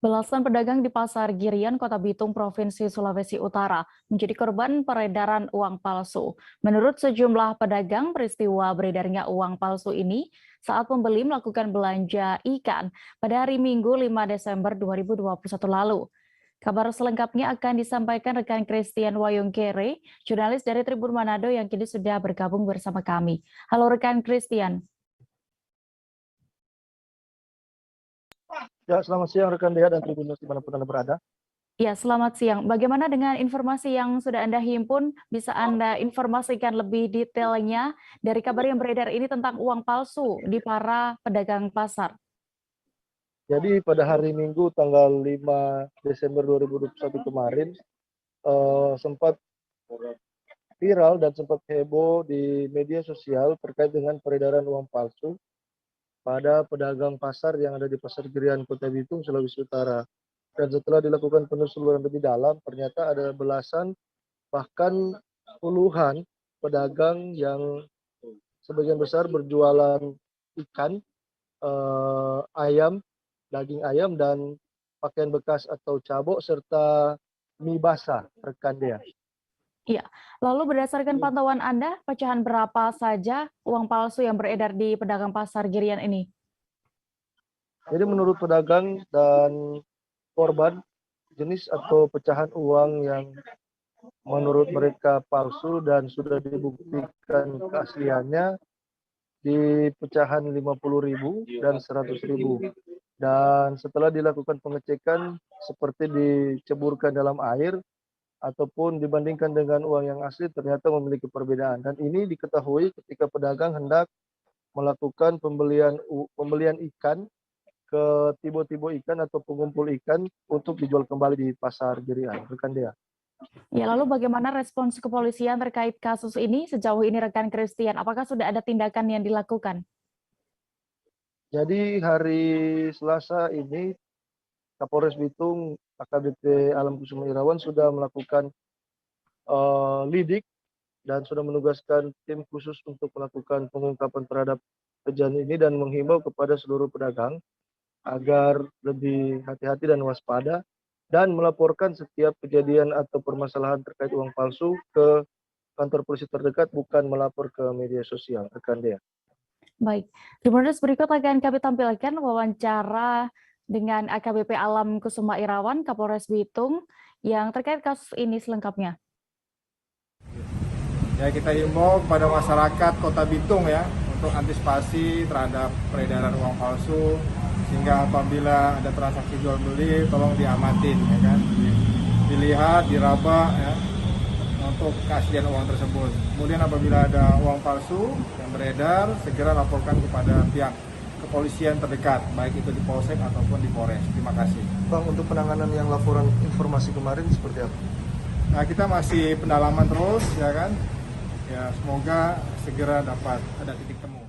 Belasan pedagang di Pasar Girian, Kota Bitung, Provinsi Sulawesi Utara menjadi korban peredaran uang palsu. Menurut sejumlah pedagang, peristiwa beredarnya uang palsu ini saat pembeli melakukan belanja ikan pada hari Minggu 5 Desember 2021 lalu. Kabar selengkapnya akan disampaikan rekan Christian Wayungkere, jurnalis dari Tribun Manado yang kini sudah bergabung bersama kami. Halo rekan Christian. Ya, selamat siang rekan Dea dan Tribunnews dimanapun Anda berada. Ya, selamat siang. Bagaimana dengan informasi yang sudah Anda himpun? Bisa Anda informasikan lebih detailnya dari kabar yang beredar ini tentang uang palsu di para pedagang pasar? Jadi pada hari Minggu tanggal 5 Desember 2021 kemarin sempat viral dan sempat heboh di media sosial terkait dengan peredaran uang palsu pada pedagang pasar yang ada di Pasar Girian, Kota Bitung, Sulawesi Utara. Dan setelah dilakukan penelusuran lebih dalam, ternyata ada belasan bahkan puluhan pedagang yang sebagian besar berjualan ikan, ayam, daging ayam, dan pakaian bekas atau cabok, serta mie basah, rekan Dea. Iya. Lalu berdasarkan pantauan Anda, pecahan berapa saja uang palsu yang beredar di pedagang Pasar Girian ini? Jadi menurut pedagang dan korban, jenis atau pecahan uang yang menurut mereka palsu dan sudah dibuktikan keasliannya di pecahan 50.000 dan 100.000. Dan setelah dilakukan pengecekan seperti diceburkan dalam air ataupun dibandingkan dengan uang yang asli ternyata memiliki perbedaan. Dan ini diketahui ketika pedagang hendak melakukan pembelian ikan ke tibo-tibo ikan atau pengumpul ikan untuk dijual kembali di Pasar Girian, rekan Dea. Ya, lalu bagaimana respons kepolisian terkait kasus ini sejauh ini rekan Christian? Apakah sudah ada tindakan yang dilakukan? Jadi hari Selasa ini Kapolres Bitung AKBP Alam Kusuma Irawan sudah melakukan lidik dan sudah menugaskan tim khusus untuk melakukan pengungkapan terhadap kejadian ini dan menghimbau kepada seluruh pedagang agar lebih hati-hati dan waspada dan melaporkan setiap kejadian atau permasalahan terkait uang palsu ke kantor polisi terdekat, bukan melapor ke media sosial, rekan Dea. Baik, Tribunnews berikut akan kami tampilkan wawancara dengan AKBP Alam Kusuma Irawan, Kapolres Bitung, yang terkait kasus ini selengkapnya. Ya, kita himbau kepada masyarakat Kota Bitung ya untuk antisipasi terhadap peredaran uang palsu, sehingga apabila ada transaksi jual beli tolong diamatin ya kan, dilihat, diraba ya untuk keaslian uang tersebut. Kemudian apabila ada uang palsu yang beredar, segera laporkan kepada pihak kepolisian terdekat, baik itu di Polsek ataupun di Polres. Terima kasih. Bang, untuk penanganan yang laporan informasi kemarin seperti apa? Nah, kita masih pendalaman terus ya kan. Ya, semoga segera dapat ada titik temu.